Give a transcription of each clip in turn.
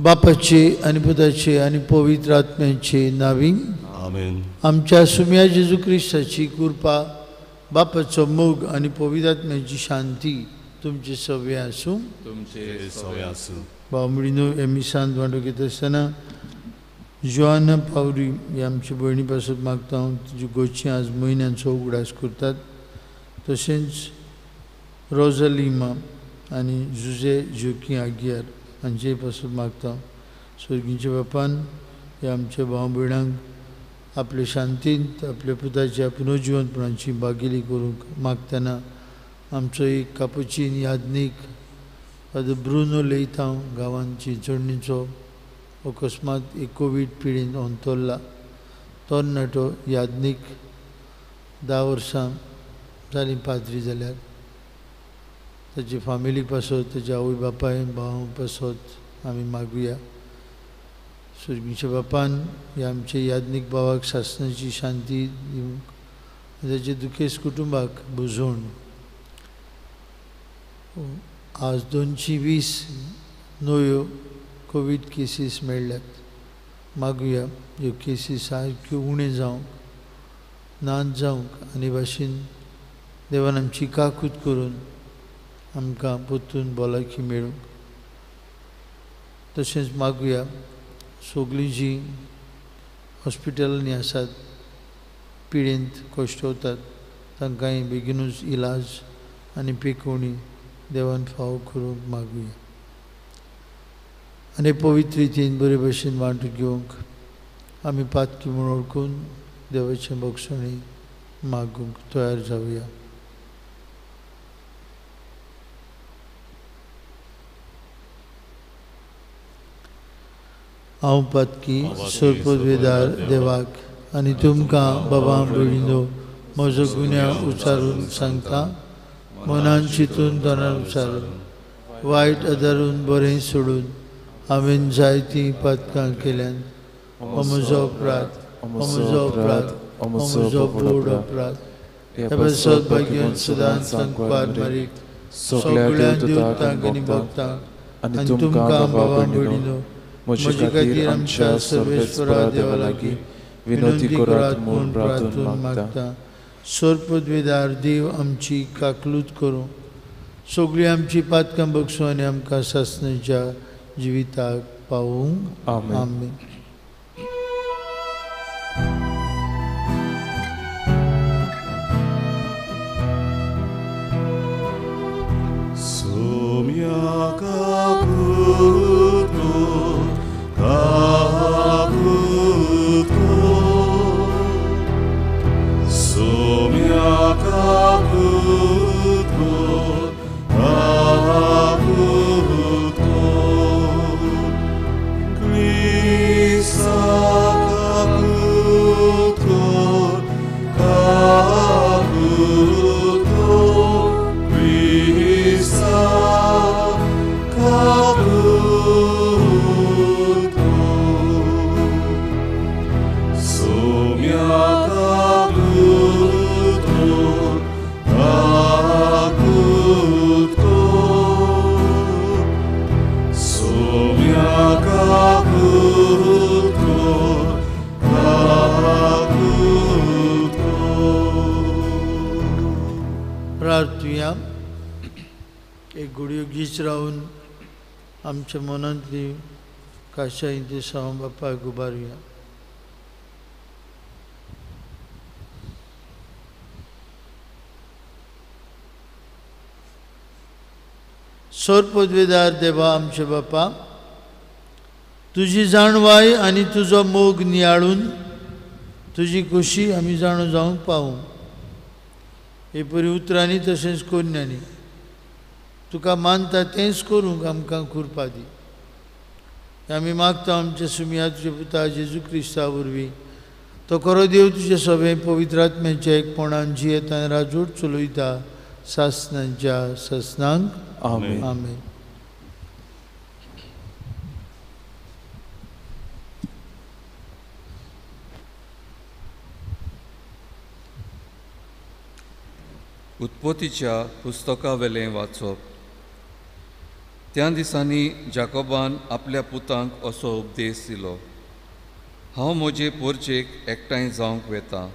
बापाचे आणि पुताचे आणि पवित्र आत्म्याचे नावी आमेन. आमच्या सुम्या जेजू ख्रिस्ताची कृपा, बापाचो मोग आणि पवित्र आत्म्याची शांती तुमचे सवय आसूं. तुमचे सवय आसूं. बावमडीनो एमी सांत वांटो घेत आसतना जोआना पावरी ह्या आमच्या भयणी पासून मागता हांव तुजी गोंयची आज म्हयन्यांचो उगडास करतात. तशेंच रोझालिमा आनी जुजे जोकी आगियार हांचे पासून मागता. स्वर्गीचे बापान ह्या आमच्या भाव भयणांक आपले शांतींत आपल्या पुताच्या पुनर्जिवंतपणाची बागेली करूंक मागतना आमचो एक कापुचीन यादनीक फादर ब्रुनो लेयतांव गांवांत चिंचोडणीचो अकस्मात एक कोवीड पिडीन अंतरला. तरणाटो यादनीक 10 वर्सां जालीं पाद्री जाल्यार. ताची फामिली पासत ताचे आवय बापाय भाव पासत आमी मागुया. स्वर्गीच्या बापान ह्या आमच्या यादनीक भावाक शासनाची शांती दिवंक ताचे दुखेस्त कुटुंबाक बुजोवन आज 220 नव्यो कोवीड केसीस मेळ्ळ्यात. मागुया ह्यो केसीस सारक्यो उणे जावंक नाच जावंक आनी भाशेन देवान आमची काकूत करून आमकां परतून भलायकी मेळूंक. तशेंच मागुया सगळीं जीं हॉस्पिटलांनी आसात पिडेंत कश्टवतात तांकांय बेगीनूच इलाज आनी पिकोवणी देवान फावो करूंक मागुया. आनी पवित्र रितीन बरे भशेन वांटो घेवंक आमी पातकी म्हूण ओळखून देवाचे बक्षणी मागूंक तयार जावया. हांव पातकी सोपदवेदार देवाक आनी तुमकां बाबा भयणीनो म्हजो गुन्यांव उच्चारून सांगता. मनान चिंतून तोंडान उच्चारून वायट आदारून बरें सोडून हांवें जायतीं पातकां केल्यान. हो म्हजो अपराध, हो म्हजो अपराध, हो म्हजो बोड अपराध. हे सौभाग्यान सदांच सांगपार मारीक सगळ्या देवतांक आनी भक्तांक आनी तुमकां बाबा भयणीनो म्हजे खातीर आमच्या सर्वेश्वरा देवा लागीं विनंती करात म्हूण प्रार्थून मागता. सोरपदवेदार देव आमची काकलूत करूं, सगळीं आमची पातकां बक्षूं आनी आमकां सासणाच्या जिविताक पावूंक. आमेन. एक घडयो गीच रावन आमच्या मनांतली काशाय ते सावन बापाक उबारुया. सोरपदवेदार देवा आमचे बापा, तुजी जाणवाय आनी तुजो मोग नियाळून तुजी खुशी आमी जाणू जावंक पावूं. हे परी उतरांनी तशेंच कोन्यांनी तुका मानता तेंच करूंक आमकां कृपा दी. आमी मागता आमच्या सुमिया तुजे पुता जेजू क्रिस्ता वरवीं तो खरो देव तुजे सभे पवित्र आत्म्याच्या एकपणान जियेता आनी राजवट चलयता सासनांच्या ससनांक. आमेन. आमेन. उत्पत्तीच्या पुस्तका वेलें वाचप. त्या दिसांनी जाकोबान आपल्या पुतांक असो उपदेश दिलो. हांव म्हजे पोरचेक एकठांय जावंक वेतां.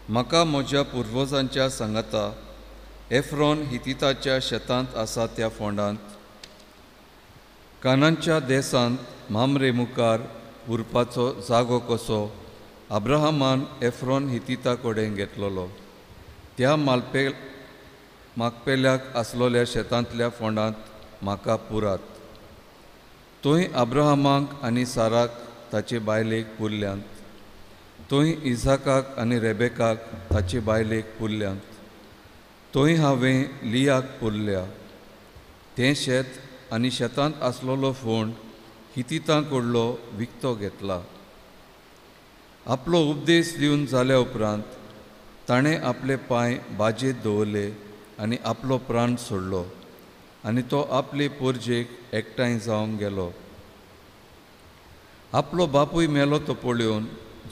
म्हाका म्हज्या पुर्वजांच्या सांगाता एफ्रोन हितीताच्या शेतांत आसा त्या फोंडांत कानानच्या देसांत मामरे मुखार उरपाचो जागो कसो अब्राहमान एफ्रोन हितीता कडेन घेतलोलो. त्या मागपेल्याक आसलोल्या शेतांतल्या फोंडांत म्हाका पुरात. थंय अब्राहमाक आनी साराक ताचे बायलेक पुरल्यांत. थंय इसाकाक आनी रेबेकाक ताचे बायलेक पुरल्यांत. थंय हांवें लियाक पुरल्या. तें शेत आनी शेतांत आसलोलो फोंड हितीतां कडलो विकतो घेतला. आपलो उपदेश दिवन जाल्या उपरांत ताणें आपले पांय बाजेत दवरले आनी आपलो प्राण सोडलो आनी तो आपले पोरजेक एकठांय जावंक गेलो. आपलो बापूय मेलो तो पळोवन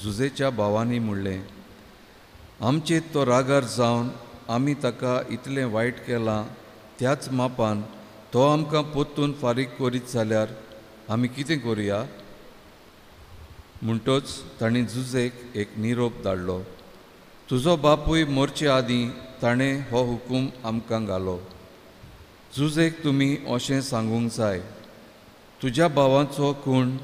जुजेच्या भावांनी म्हणलें, आमचेर तो रागार जावन आमी ताका इतलें वायट केलां, त्याच मापान तो आमकां पोत्तून फारीक करीत जाल्यार आमी कितें करुया? म्हणटच ताणें जुजेक एक निरोप धाडलो. तुजो बापूय मरचे आदीं ताणें हो हुकूम आमकां घालो. जुजेक तुमी अशें सांगूंक जाय, तुज्या भावांचो खूण,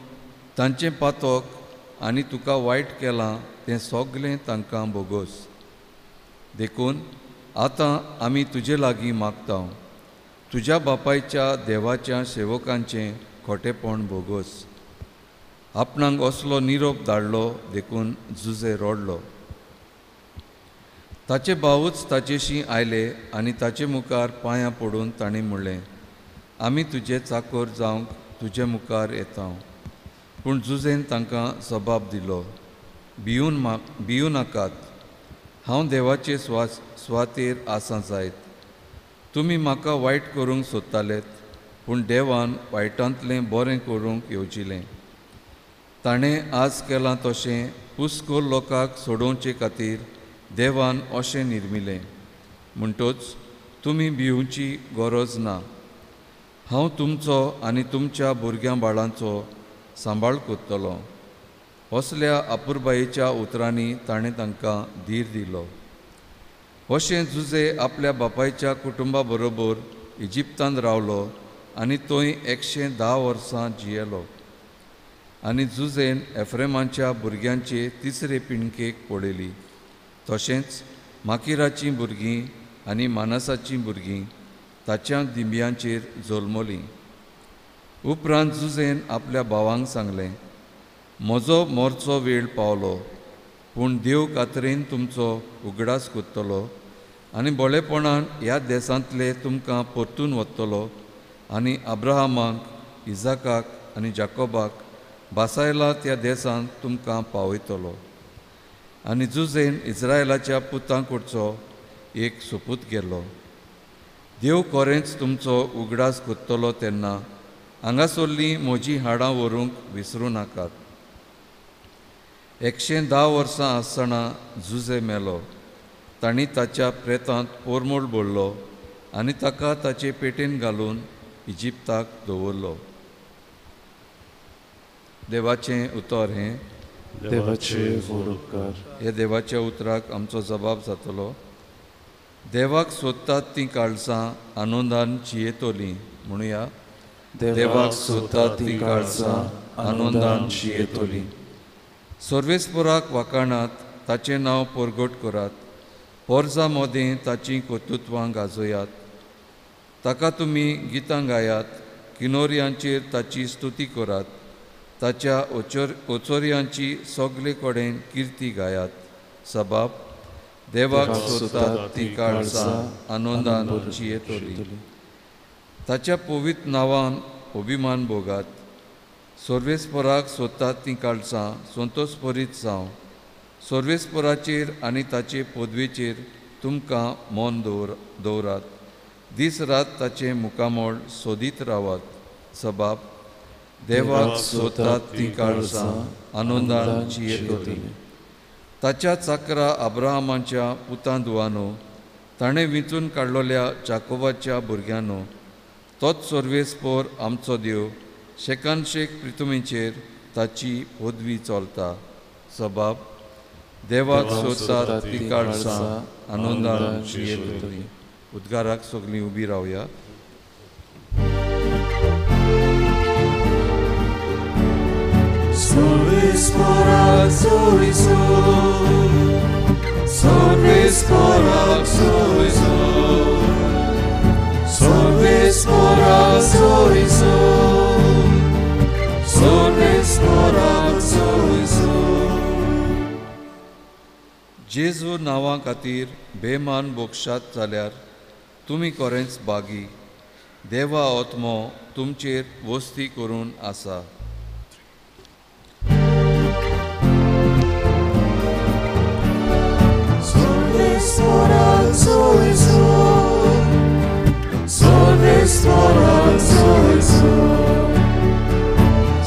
तांचें पातक आनी तुका वायट केलां तें सगळें तांकां बोगोस. देखून आतां आमी तुजे लागीं मागता, तुज्या बापायच्या देवाच्या सेवकांचें खोटेपण बोगोस. आपणाक असलो निरोप धाडलो देखून जुजे रडलो. ताचे भावूच ताचेशी आयले आनी ताचे मुखार पांयां पडून ताणें म्हणलें, आमी तुजे चाकर जावंक तुजे मुखार येता. पूण जुजेन तांकां जबाब दिलो, भिवू नाकात. हांव देवाचे स्वातेर आसां जायत. तुमी म्हाका वायट करूंक सोदतालेत, पूण देवान वायटांतलें बरें करूंक येवजिलें. ताणें आज केलां तशें हुस्को लोकांक सोडोवचे खातीर देवान अशें निर्मिलें. म्हणटच तुमी भिवूची गरज ना. हांव तुमचो आनी तुमच्या भुरग्यां बाळांचो सांबाळ करतलो. असल्या अपुरबायेच्या उतरांनी ताणें तांकां धीर दिलो. अशें जुजे आपल्या बापायच्या कुटुंबा बरोबर इजिप्तांत रावलो आनी थंय 110 वर्सां जियेलो. आनी जुजेन एफ्रेमाच्या भुरग्यांचे तिसरे पिणकेक पडयली. तशेंच माकिराचीं भुरगीं आनी मानसाचीं भुरगीं ताच्या दिंब्यांचेर जल्मलीं. उपरांत जुजेन आपल्या भावांक सांगलें, म्हजो मोरचो वेळ पावलो, पूण देव कातरेन तुमचो उगडास करतलो आनी बळेपणान ह्या देसांतले तुमकां परतून व्हरतलो आनी अब्राहमाक, इजाकाक आनी जाकोबाक बासायला त्या देसांत तुमकां पावयतलो. आनी जुजेन इस्रायलाच्या पुतां कडचो एक सोपूत गेलो. देव खरेंच तुमचो उगडास करतलो तेन्ना हांगासरलीं म्हजीं हाडां व्हरूंक विसरूं नाकात. 110 वर्सां आसतना जुजे मेलो. तांणी ताच्या प्रेतांत पोरमोळ बोडलो आनी ताका ताचे पेटेन घालून इजिप्ताक दवरलो. देवाचें उतर हें. देवाचे उपकार. हे देवाच्या उतराक आमचो जबाब जातलो. देवाक सोदतात तीं काळजां आनंदान जियेतलीं. म्हणुया, देवाक सोदतात तीं काळजां आनंदान जियेतलीं. सर्वेस्पराक वाखाणात, ताचें नांव परगट करात. पोरजां मोदें ताचीं कर्तुत्वां गाजोयात. ताका तुमी गितां गायात. किनोऱ्यांचेर ताची स्तुती करात. ताच्या ओचोऱ्यांची सगळे कडेन किर्ती गायात. सबाब, देवाक सोदतात ती काळजां आनंदान जियेतली. ताच्या पवित्र नांवान अभिमान भोगात. सर्वेस्पराक सोदतात ती काळजां संतोशभरीत जावं. सर्वेस्पराचेर आनी ताचे पदवेचेर तुमकां मन दवरात. दीस रात ताचे मुखामोळ सोदीत रावात. सबाब देवाक सोदतात ती काळजां आनंदान जियेतली. ताच्या चाकरा अब्राहमाच्या पुतां दुवानो, ताणें विंचून काडलोल्या जाकोबाच्या भुरग्यानो, तोच सर्वेस्पर आमचो देव. शेकानशेक प्रितुमेचेर ताची पदवी चलता. सबाब देवाक सोदतात ती काळजां आनंदान जियेतली. उद्गाराक सगळीं उबी रावया. Sorvesporak sorizo, sorvesporak sorizo, sorvesporak sorizo, sorvesporak sorizo. जेजू नांवा खातीर बेमान बोक्षात जाल्यार तुमी खरेंच बागी. देवा आत्मो तुमचेर वस्ती करून आसा. Sorvesporak sorizo, sorvesporak sorizo,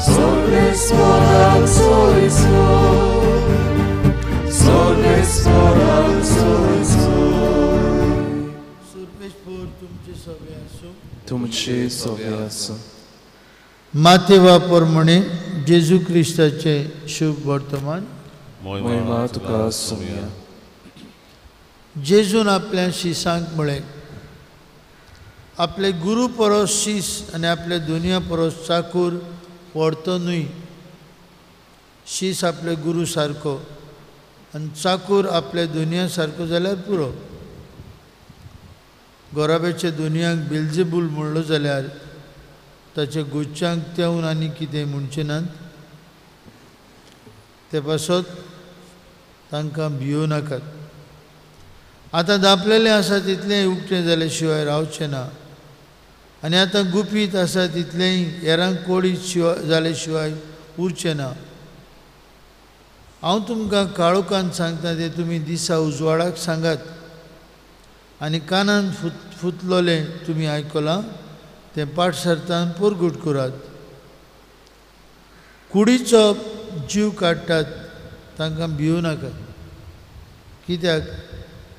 sorvesporak sorizo, sorvesporak sorizo. सर्वेस्पर तुमचे सवे आसूं. तुमचे सवे आसूं. मातेवा प्रमाणे जेजू क्रिस्ताचे शुभ वर्तमान. महिमा तुका सोमया. जेजून आपल्या शिसांक म्हळें, आपले गुरू परस शीस आनी आपले दुनिया परस चाकूर व्हरतो न्हय. शीस आपले गुरू सारको आनी चाकूर आपले दुनिया सारको जाल्यार पुरो. गोराब्याचे दुनियाक बेल्जेबूल म्हणलो जाल्यार ताचे गोच्च्यांक तेवन आनी कितें म्हणचे नात. ते पासत तांकां भियो नाकात. आतां दापलेले आसा तितलेंय उक्तें जाले शिवाय रावचें ना. आनी आतां गुपीत आसा तितलेंय हेरांक कोळीत जाले शिवाय उरचें ना. हांव तुमकां काळोखांत सांगता तें तुमी दिसा उजवाडाक सांगात. आनी कानान फुतलोलें तुमी आयकलां तें पाठशार्तान परगूट करात. कुडीचो जीव काडटात तांकां भियो नाका, कित्याक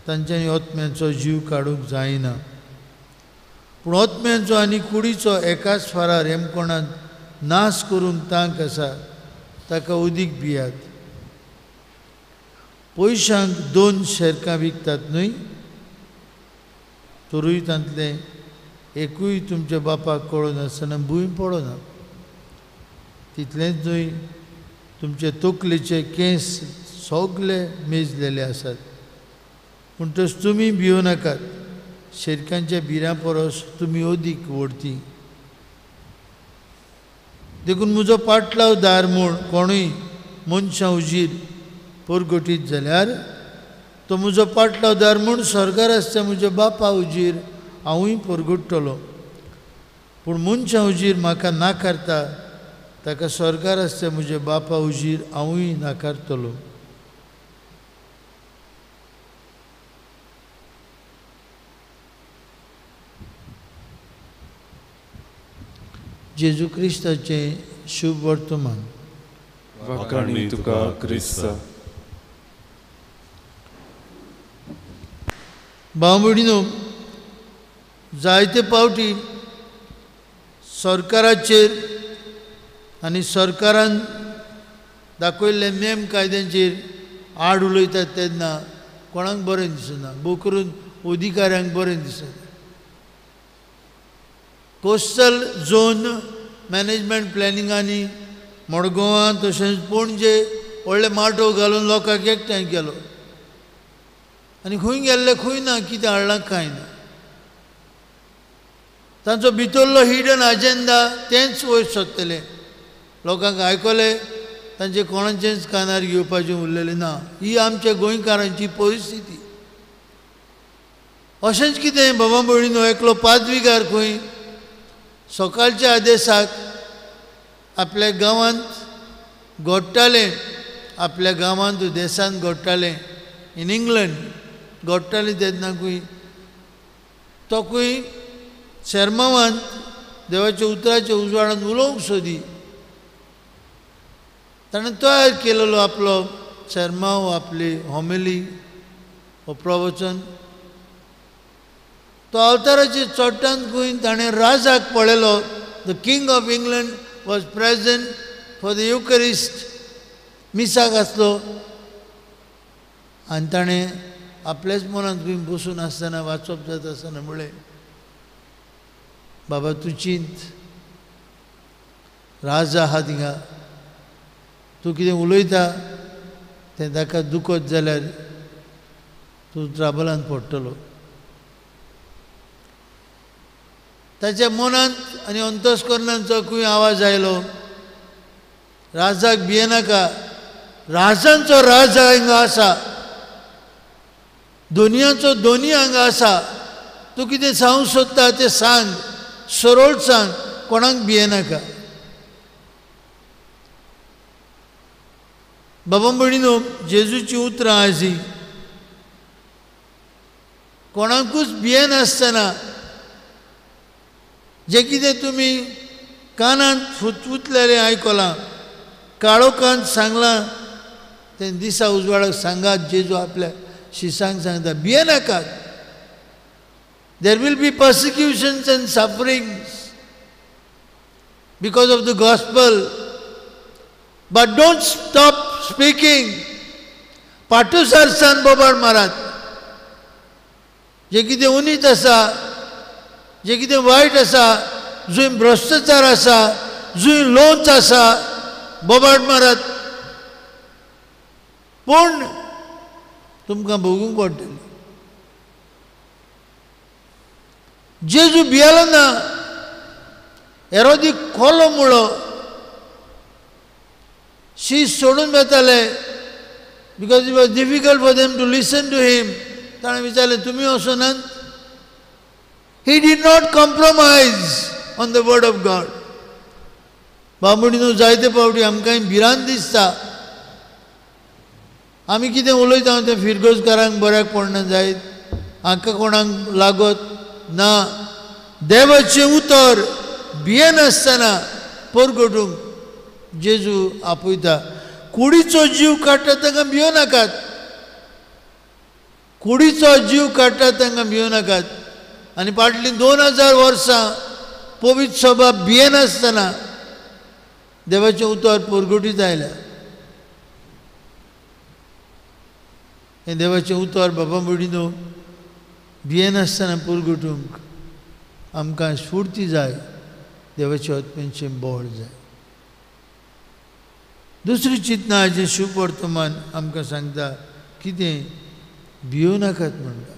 तांच्यांनी आत्म्याचो जीव काडूंक जायना. पूण आत्म्याचो आनी कुडीचो एकाच फारार हेमकोणांत नाश करूंक तांक आसा, ताका उदीक भियात. पयशांक 2 शेरकां विकतात न्हय, तरूय तांतलें एकूय तुमच्या बापाक कळनासतना भूंय पडना. तितलेंच न्हय, तुमचे तकलेचे केंस सगळे मेजलेले आसात. पूण तस तुमी भियो नाकात. शेरकांच्या बिरां परस तुमी अदीक व्हडटी. देखून म्हजो पाटलाव दार म्हूण कोणूय मनशां उजीर परगटीत जाल्यार तो म्हजो पाटलाव दार म्हूण स्वर्गार आसता म्हज्या बापा उजीर हांवूय परगट्टलो. पूण मनशां उजीर म्हाका नाकारता ताका स्वर्गार आसता म्हज्या बापा उजीर हांवूय नाकारतलो. जेजू क्रिस्ताचे शुभ वर्तमान. वाखाणी तुका क्रिस्त. भाव भयणीनो, जायते पावटी सरकाराचेर आनी सरकारान दाखयल्ले नेम कायद्यांचेर आड उलयतात तेन्ना कोणाक बरें दिसना, भोव करून अधिकाऱ्यांक बरें दिसना. कोस्टल झोन मॅनेजमेंट प्लॅनिंगांनी मडगांवां तशेंच पणजे व्हडले माटो घालून लोकांक एकठांय केलो आनी खंय गेल्ले खंय ना, कितें हाडलां कांय ना. तांचो भितरलो हिडन अजेंडा तेंच वयर सोदतले. लोकांक आयकलें तांचे कोणाचेंच कानार घेवपाचें उरलेलें ना. ही आमच्या गोंयकारांची परिस्थिती. अशेंच कितें बाबा भयणीनो एकलो पाद्रीगार खंय सकाळच्या आदेसाक आपल्या गांवांत घडटालें, आपल्या गांवांत देशांत घडटालें, इन इंग्लंड घडटालें तेन्ना खंय तो खंय शर्मावांत देवाच्या उतराच्या उजवाडांत उलोवंक सोदी ताणें तयार केलेलो आपलो शर्माव, आपली होमिली हो प्रवचन. तो अवताराचे चोट्टांत खंय ताणें राजाक पळयलो. The king of England was present for the Eucharist, मिसाक आसलो आनी ताणें आपल्याच मनांत खंय बसून आसतना वाचप जाता आसतना म्हळें, बाबा तूं चिंत, राज आहा थिंगा, तूं कितें उलयता तें ताका दुखत जाल्यार तूं ट्रबलांत पडटलो. ताच्या मनांत आनी अंतस्करणांत खंय आवाज आयलो, राजाक भियेनाका, राजांचो राज हांगा आसा, दोनयाचो दोनी हांगा आसा, तूं कितें सांगूंक सोदता तें सांग, सरळ सांग, कोणाक भियेनाका. बाबा भयणीनो, जेजूची उतरां आजी कोणाकूच भियेनासतना जें कितें तुमी कानांत फुतफुतलेलें आयकलां, काळोखांत सांगलां तें दिसा उजवाडाक सांगात. जेजू आपल्या शिसांक सांगता, भियेनाकात. There will be persecutions and sufferings because of the gospel, but don't stop speaking. पाटूसार सान बोबाड मारात. जे कितें उनीत आसा, जे कितें वायट आसा, जंय भ्रश्टाचार आसा, जंय लोंच आसा, बोबाड मारात. पूण तुमकां भोगूंक पडटलें. जेजू भियेलो ना. हेरोदी खोलो मुळो शीस सोडून वेताले because it was difficult for them to listen to him. ताणें विचारलें, तुमी वचनात? He did not compromise on the word of God. बाबडीनो जायते फावटी आमकां भिरांत दिसता, आमी कितें उलयता तें फिरगोजकारांक बऱ्याक पडना जायत, हाका कोणाक लागत ना. देवाचें उतर भियेनासतना परगटूंक जेजू आपयता. कुडीचो जीव काडटा तांकां भियो नाकात. कुडीचो जीव काडटा तांकां भियो नाकात. आनी फाटलीं 2000 वर्सां पवित्र सभा भियेनासतना देवाचें उतर परगटीत आयल्या. हें देवाचें उतर बाबा भयणीनो भियेनासतना परगटूंक आमकां स्फूर्ती जाय, देवाच्या आत्म्याचें बळ जाय. दुसरी चिंतना हाजें शुभ वर्तमान आमकां सांगता कितें, भियो नाकात म्हणटा.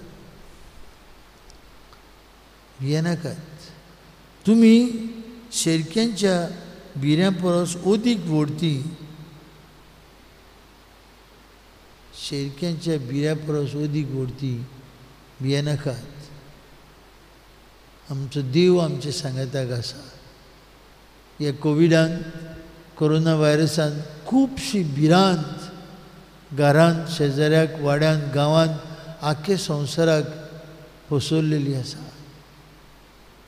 भियेनाकात. तुमी शेरक्यांच्या भिऱ्यां परस ओदीक व्हडती, शेरक्यांच्या भिऱ्या परस ओदीक व्हडती भियेनाकात. आमचो देव आमच्या सांगाताक आसा. ह्या कोविडान, कोरोना व्हायरसान खुबशी भिरांत घरांत, शेजाऱ्याक, वाड्यांत, गांवांत, आख्खे संवसाराक पसरलेली आसा.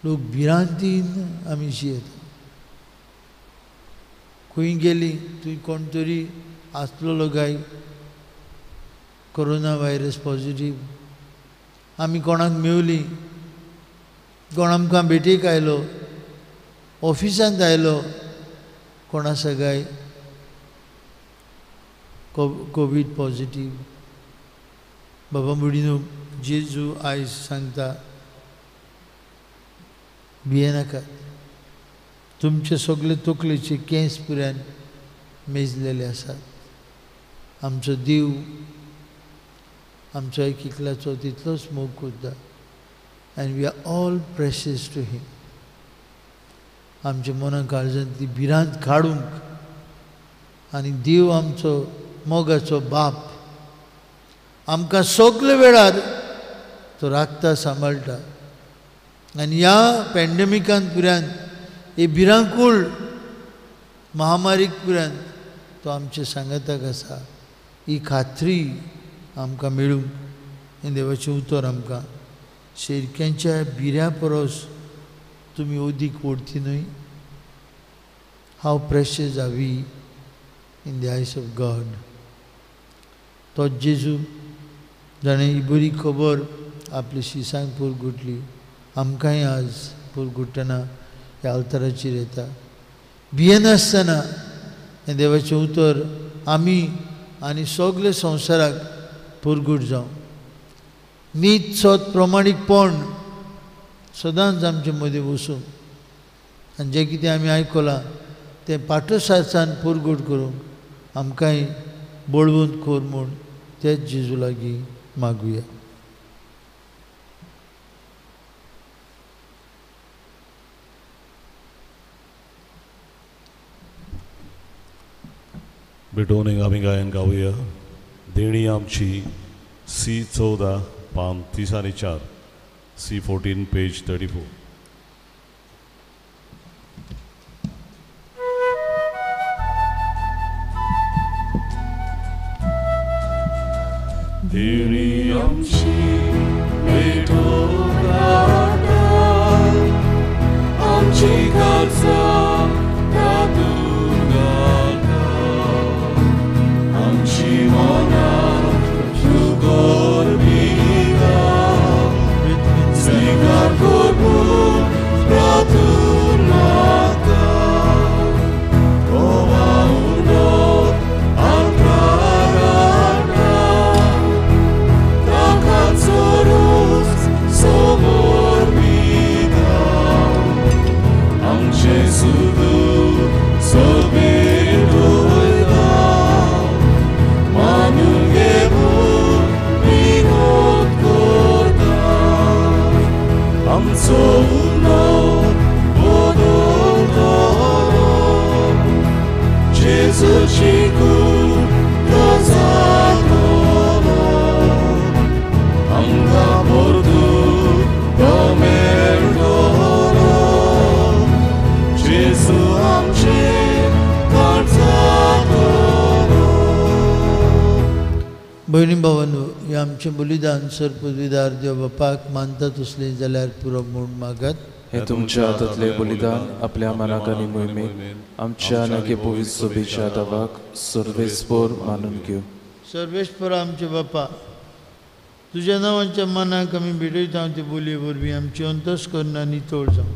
लोक भिरांतीन आमी जियेता. खंय गेली थंय कोण तरी आसलेलो काय कोरोना व्हायरस पॉझिटीव. आमी कोणाक मेवली, कोण आमकां भेटेक आयलो, ऑफिसांत आयलो, कोण आसा काय कोवीड पॉझिटीव. बाबा भयणीनो, जेजू आयज सांगता भियेनाकात. तुमचे सगळे तकलेचे केंस पुऱ्यान मेजलेले आसात. आमचो देव आमचो एक एकल्याचो तितलोच मोग करता. And we are all precious to him. आमच्या मना काळजांतली भिरांत काडूंक आनी देव आमचो मोगाचो बाप आमकां सगळे वेळार तो राखता सांबाळटा आनी ह्या पॅन्डेमिकांत पुरान हे भिरांकूळ महामारीक पुरान तो आमचे सांगाताक आसा ही खात्री आमकां मेळूंक हें देवाचें उतर आमकां शेरक्यांच्या भिऱ्या परस तुमी ओदीक ओडती न्हय. How precious are we in the eyes of God. तोच जेजू जाणें ही बरी खबर आपल्या शिसांक पुरगुटली आमकांय आज पुरगुटना ह्या अवताराचेर येता. भियेनासतना हें देवाचें उतर आमी आनी सगळे संवसाराक पुरगूट जावं. नीत सत प्रमाणीकपण सदांच आमचे मदीं वचूं आनी जें कितें आमी आयकलां तें पाठसाचान पुरगूट करूंक आमकांय बळवंत कोर म्हूण तेच जेजू लागीं मागुया. बिटोनिंग आमी गायन गावया. देणी आमची C14 पान 30 आनी 4 C14 पेज 34. देणी आमची भेटो घाटा आमची काळजां तातूंत घालता आमची मनां शुगर बिगा स्वीकार करून प्रार्थून मागता. भयणी भावांनो, हे आमचें बलिदान सर पदवीदार देव बापाक मानतात असलें जाल्यार पुरो म्हूण मागात. हे तुमच्या हातांतले बलिदान आपल्या मनाक आनी मोहिमेक आमच्या नगे पवित्र सोबेच्या दावाक सर्वेस्पर मानून घेवं. सर्वेस्पर आमचे बापा, तुज्या नांवाच्या मनाक आमी भेटयता ते बोलये वरवीं आमची अंतस्करणां नितळ जावं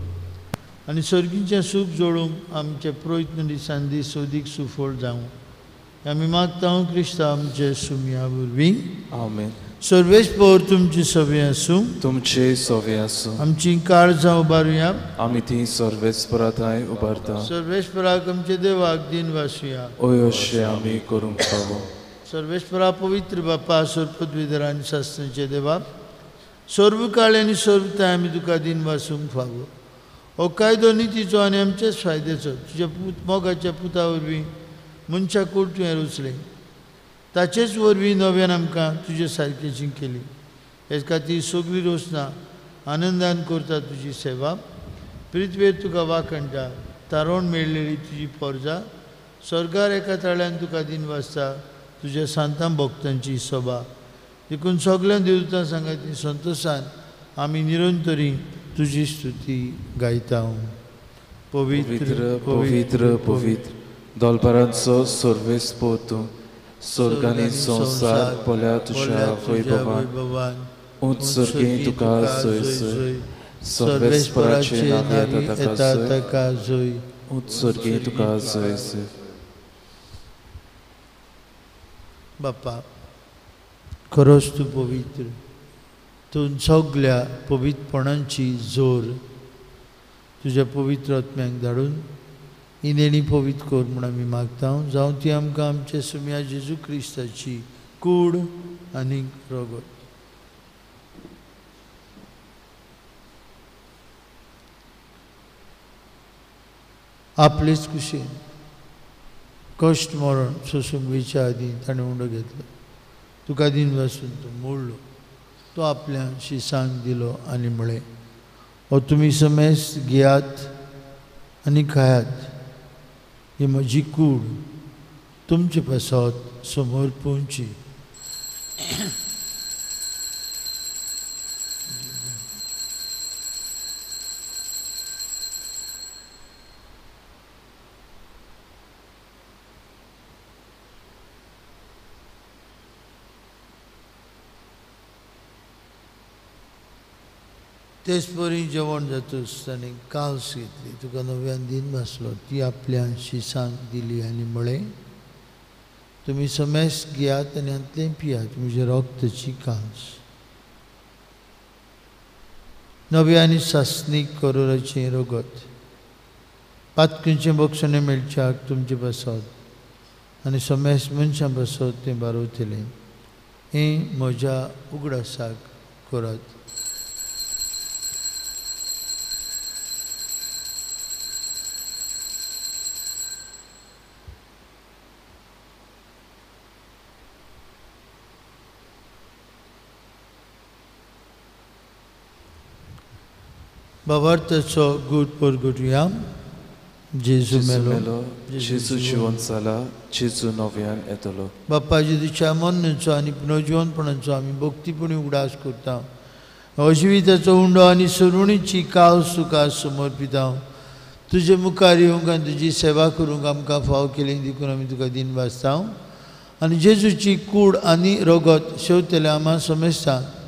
आनी सर्गीचें सूख जोडूंक आमचे प्रयत्न दिसान दीस सोदीक सुफळ जावं आमी मागता क्रिस्ता आमचे सुमया वरवीं. आमेन. सर्वेस्पर तुमची सवे आसूं. तुमचे सवे आसूं. आमची काळजां उबारुया. आमी ती सर्वेस्परांताय उबारता. सर्वेस्पराक आमचे देवाक दिन वासुया. ओय अशें आमी करूंक फावो. सर्वेस्परा पवित्र बापा, सर पदवीधर आनी शास्त्रांचे देवा, सर्व काळ आनी सर्वताय आमी तुका दिन वासूंक फावो. हो कायदो नितीचो आनी आमचेच फायद्याचो तुज्या मोगाच्या पुता वरवीं मनशाक कोण तुवें रचलें, ताचेच वरवीं नव्यान आमकां तुजे सारकेची केली. हेच खातीर सगळीं रोसना आनंदान करता तुजी सेवा. पृथ्वेर तुका वाखणटा, तारोण मेळलेली तुजी पोरजा, स्वर्गार एका ताळ्यान तुका दिन वाजता तुज्या सांतां भक्तांची सभा. देखून सगळ्या देवतां सांगाती संतोशान आमी निरंतरी तुजी स्तुती गायता. पवित्र पवित्र पवित्र दोलबारांचो सर्वेस्पर तूं, स्वर्गांनी संवसार पोल्या तुज्या वैभवान. उंच सर्गें तुका जय जय. सर्वेस्पराचें नांव येता ताका जय. उंच सर्गें तुका जय जय. बापा, खरोच तूं पवित्र. तूं सगळ्या पवित्रपणांची जोर तुज्या पवित्र आत्म्याक धाडून ही देणी पवित्र कर म्हूण आमी मागता. जावं ती आमकां आमचे सुम्या जेजू क्रिस्ताची कूड आनी रगत. आपलेच कुशीन कश्ट मरण सोसूंक वयच्या आदीं ताणें उंडो घेतलो. तुका दिन वासून तो मोडलो तो आपल्या शिसांक दिलो आनी म्हळें, हो तुमी समेस्त घेयात आनी खायात, ही म्हजी कूड तुमचे पासत समोर पोवची. तेच परी जेवण जातूच ताणें काल्स घेतली, तुका नव्यान दिन भासलो, ती आपल्या शिसांक दिली आनी म्हळें, तुमी समेस्त घेयात आनी हातूंतलें पियात, म्हजे रोगताची काल्स. नवे आनी सासणीक करोराचें रगत पातकेचें बक्षणें मेळच्याक तुमचे पासत आनी समेस्त मनशां पासत तें बारोवतलें. हें म्हज्या उगडासाक करात. बाबार्थाचो गूट परगटुया. जेजू मेलो, जेजू जिवंत जाला, जेजू नव्यान येतलो. बाप्पा जेजूच्या मरणाचो आनी पुनर्जिवनपणाचो आमी भक्तीपणी उगडास करता. अजिविताचो उंडो आनी सरुणीची काल्स तुका समर्पिता. तुजे मुखार येवंक आनी तुजी सेवा करूंक आमकां फाव केलें देखून आमी तुका दिन वाचता. आनी जेजूची कूड आनी रगत शेवतले आम्हा समेस्तांक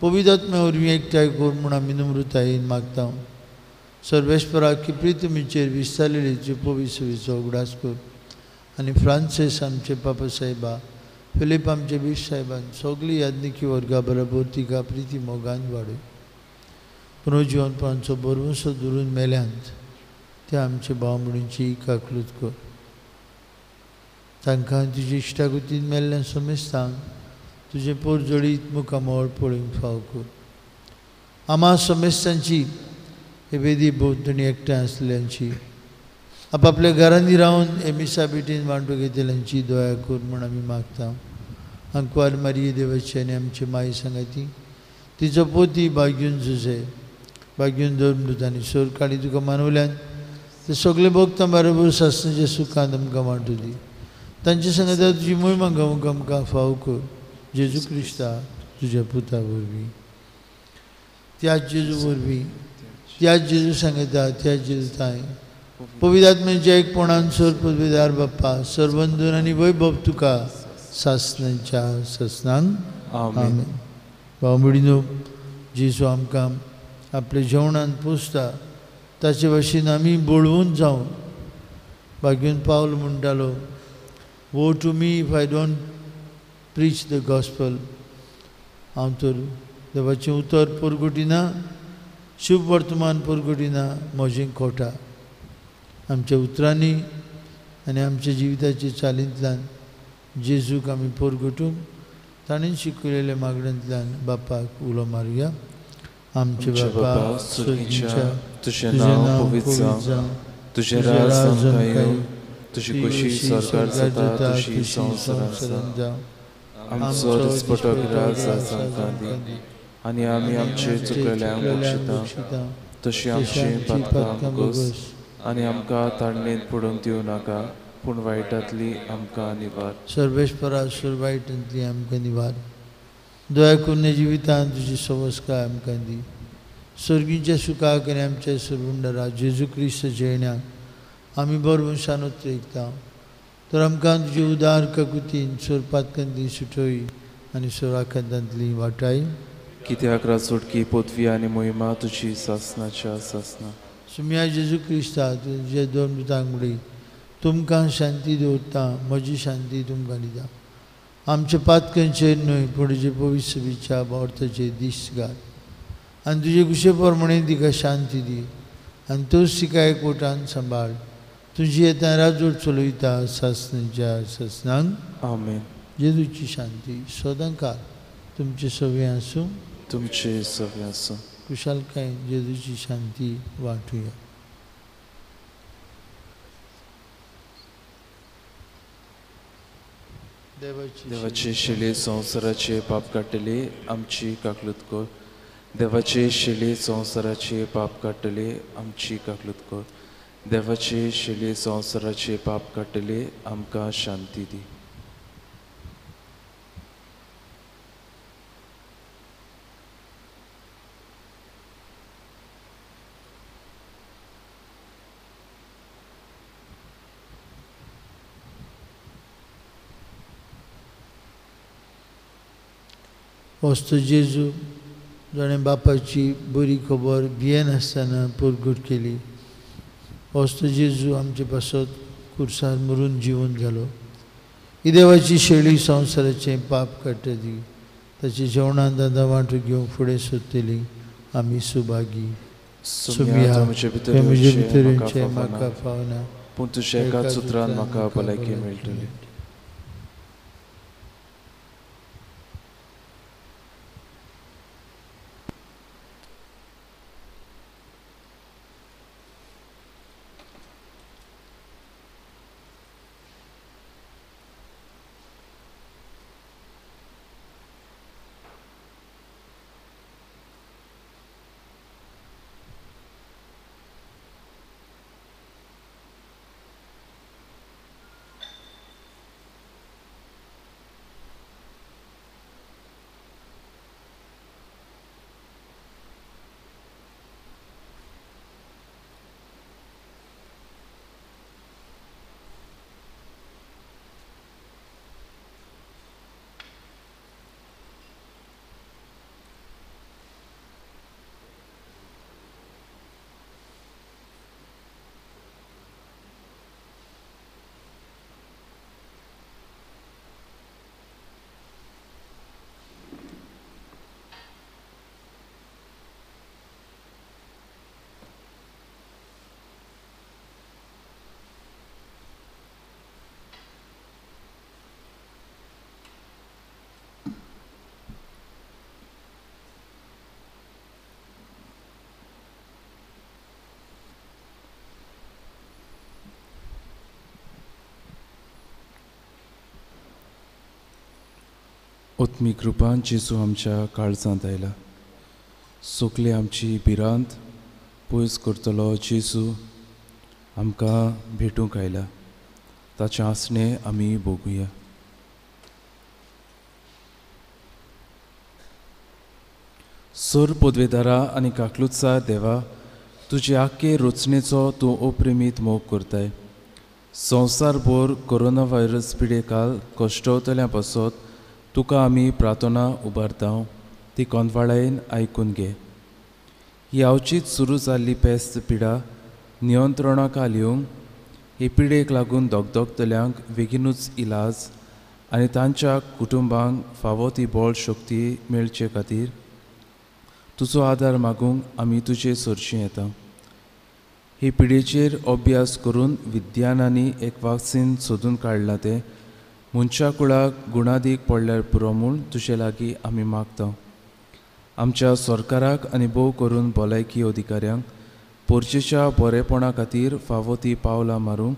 पवित्रात्म्या वरवीं एकठांय कर म्हूण आमी नम्रतायेन मागता. सर्वेस्पराक की प्रितमीचेर विस्तारलेली तुजे पवित्र सेवेचो उगडास कर. आनी फ्रांसीस आमचे पापा साहेबा, फिलीप आमचे बीश साहेबान, सगळी याज्ञिकी वर्गा बरोबर तिका प्रिती मोगान वाडय. पुनर्जिवनपणाचो बरवंसो दुरून मेल्यांत ते आमचे भाव भयणींची काकलूत कर. तांकां तुजे इश्टागतीन मेल्ल्या समेस्तांक तुजे पोरजोडीत मुखामोळ पळोवंक फाव कर. आम्हा समेस्तांची हे वेदी भोंवतणी एकठांय आसलेल्यांची, आपापल्या घरांनी रावन हे मिसा बेटीन वांटो घेतलेल्यांची दया कर म्हूण आमी मागता. अंकवार मारिये देवाची आनी आमचे माय सांगाती, तिचो पोती भाग्यून झुजे, भाग्यून धर्मदूत आनी सोर काळी तुका मानवल्यान ते सगळे भक्तां बरोबर सासणाच्या सुखांत आमकां वांटो दी. तांचे सांगता तुजी महिमा गावूंक आमकां फाव कर. जेजू क्रिस्ता तुज्या पुता वरवीं, त्याच जेजू वरवीं, त्याच जेजू सांगता, त्याच जेजू ताय पवित्रात्म्याच्या एकपणान सर पदवीदार बाप्पा सर्वंदन आनी वैभव तुका सासणांच्या सासणांक आमेन. भाव भयणीनो, जेजू आमकां आपल्या जेवणान पोसता ताचे भाशेन आमी बोळवून जावन भाग्यून पावल म्हणटालो, woe to me if I don't preach the gospel. हांव तर देवाचें उतर परगटिना, शुभ वर्तमान परगटिना, म्हजें खोटा. आमच्या उतरांनी आनी आमच्या जिविताच्या चालींतल्यान जेजूक आमी परगटूंक ताणें शिकयलेल्या मागण्यांतल्यान बापाक उलो मारुया. आमचे बापा स्वर्गीच्या, तुजें नांव पवित्र जावं, तुजें राज आमकां येवं, तुजी कुशी स्वर्गार जाता तशी संवसारांत जावं. आमचो दिसपटो गिराय आज आमकां दी, आनी आमी आमचे चुकयल्यांक बक्षिता, तशी आमची पातकां घोस, आनी आमकां ताळणेंत पडूंक दिवं नाका, पूण वायटांतली आमकां निवार. सर्वेस्परा सुर वायटांतली आमकां निवार. दया करून जिवितांत तुजी संस्कार आमकां दी. स्वर्गीच्या सुखाक आनी आमच्या सर्वुंडरा जेजू क्रिस्त जयण्याक आमी बरवंशान उतरयता. तर आमकां तुजे उदार काकुतीन सोरपातकांतली सुटोय आनी सोराखांतांतली वाटाय. कित्याक राजवटकी पदवी आनी मोहिमा तुजी सासणाच्या सासना. सुम्या जेजू क्रिस्ता तुजे दोन दुतांक म्हणली, तुमकां शांती दवरता, म्हजी शांती तुमकां दिता. आमच्या पातकांचेर न्हय पूण तुजे पवित्र सभेच्या वावरताचेर दिश्ट घाल. आनी तुजे कुशे प्रमाणे तिका शांती दी. आनी तोच तिका एकवटान सांबाळ. तुजी येता राजवट चलयता सासणाच्या सासणांक आमेन. जेजूची शांती सदां काल तुमचे सवे आसूं. तुमचे सवे आसूं. कुशालकाय जेजूची शांती वाटुया. देवाचे शिले संवसाराचे पाप काडटले आमची काकलूत कर. देवाचे शिले संवसाराचे पाप काडटले आमची काकलूत कर. देवाचे शिले संवसाराचे पाप काडटले आमकां शांती दी. वस्त जेजू जाणें बापाची बरी खबर भियेन आसतना परगट केली. वस्त जेजू आमचे पासत कुर्सार मरून जिवन घालो. ही देवाची शेळी संवसाराचें पाप काडटा ती. ताच्या जेवणान दादा वांटो घेवंक फुडें सोदतली आमी सुभागी. सुमिया म्हजे भितरचे म्हाका पावना पूण तुज्या एकाच सुत्रान म्हाका भलायकी मेळटली. ओत्मी कृपान जेजू आमच्या काळजांत आयला. सोकली आमची भिरांत पयस करतलो जेजू आमकां भेटूंक आयला. ताचें आसणें आमी भोगुया. सोर पदवेदारा आनी काकलुतसार देवा, तुजे आख्खे रचनेचो तूं अप्रेमीत मोग करताय. संवसारभर कोरोना व्हायरस पिडेकाल कश्टवतल्या पासत तुका आमी प्रार्थना उबारता. ती कोंदवाळायेन आयकून घे. ही अवचीत सुरू जाल्ली पेस्त पिडा नियंत्रणाक येवंक, हे पिडेक लागून दोगदोगतल्यांक बेगीनूच इलाज आनी तांच्या कुटुंबांक फावो ती बळ शक्ती मेळचे खातीर तुजो आदार मागूंक आमी तुजे सरशी येता. हे पिडेचेर अभ्यास करून विज्ञानांनी एक वॅक्सीन सोदून काडला ते मनशा कुळाक गुणादीक पडल्यार पुरो म्हूण तुजे लागीं आमी मागता. आमच्या सरकाराक आनी भोव करून भलायकी अधिकाऱ्यांक पोरचेच्या बरेपणा खातीर फावो ती पावलां मारूंक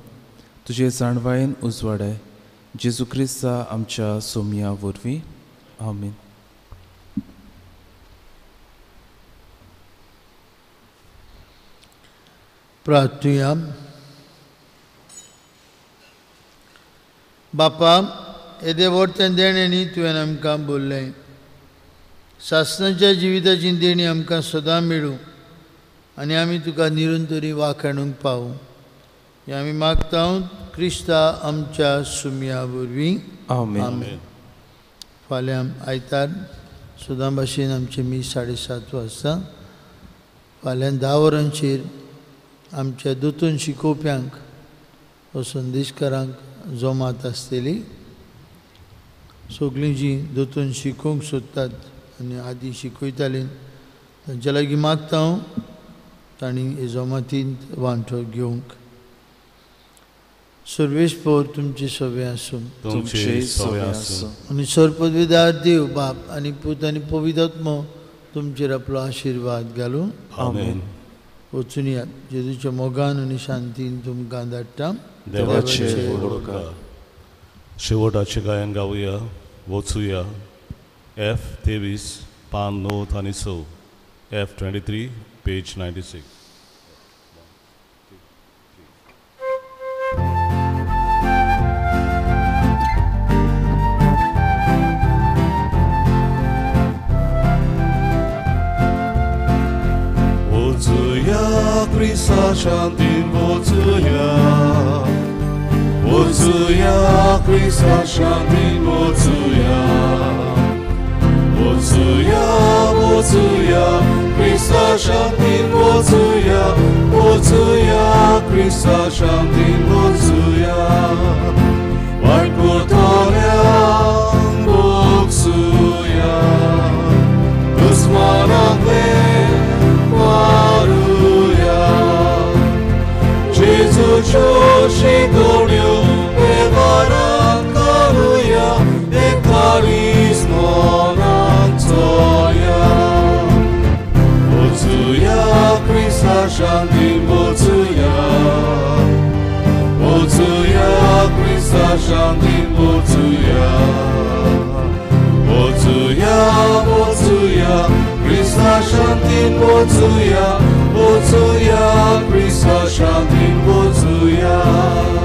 तुजे जाणवायेन उजवाडाय. जेजू क्रिस्ता आमच्या सोमया वरवीं. आमीन. प्रार्थुया. बापा, येदे व्हडतें देणेंनी तुवें आमकां बोल्लें. सासणाच्या जिविताची देणी आमकां सदां मेळूं आनी आमी तुका निरंतरी वाखाणूंक पावूं. हें आमी मागता क्रिस्ता आमच्या सुमया वरवीं. आमीन. फाल्यां आयतार सदां भाशेन आमचें 7:30 वाजता. फाल्यां 10 वरांचेर आमच्या दोतोन शिकोवप्यांक व संदेशकारांक जमात आसतली. सगळीं जीं दोतोन शिकोवंक सोदतात आनी आदीं शिकयतालीं तांच्या लागीं मागता तांणी हे जमातींत वांटो घेवंक. सर्वेस्पर तुमचे सवे आसूं. आनी सरपदवीदार देव बाप आनी पूत आनी पवित्र आत्मो तुमचेर आपलो आशिर्वाद घालूं. आमीन. वचून यात. जेजूच्या मोगान आनी शांतीन तुमकां धाडटा. देवाचे शेवटाचे गायन गावया वचूया F23 पान 9 आनी 6 F23 page 96. Wozuya Krista Shantin Wozuya Wozuya Krista Shantin Wozuya Wozuya Wozuya Krista Shantin Wozuya Wozuya Krista Shantin Wozuya Warkotolya Boksuya Usmanakle Joshi Goryu Evaran Kaluya Ekaris Monantoya Wozuya Krista Shantin Wozuya Wozuya Krista Shantin Wozuya Wozuya Wozuya Krista Shantin Wozuya Wozuya Krista Shantin Wozuya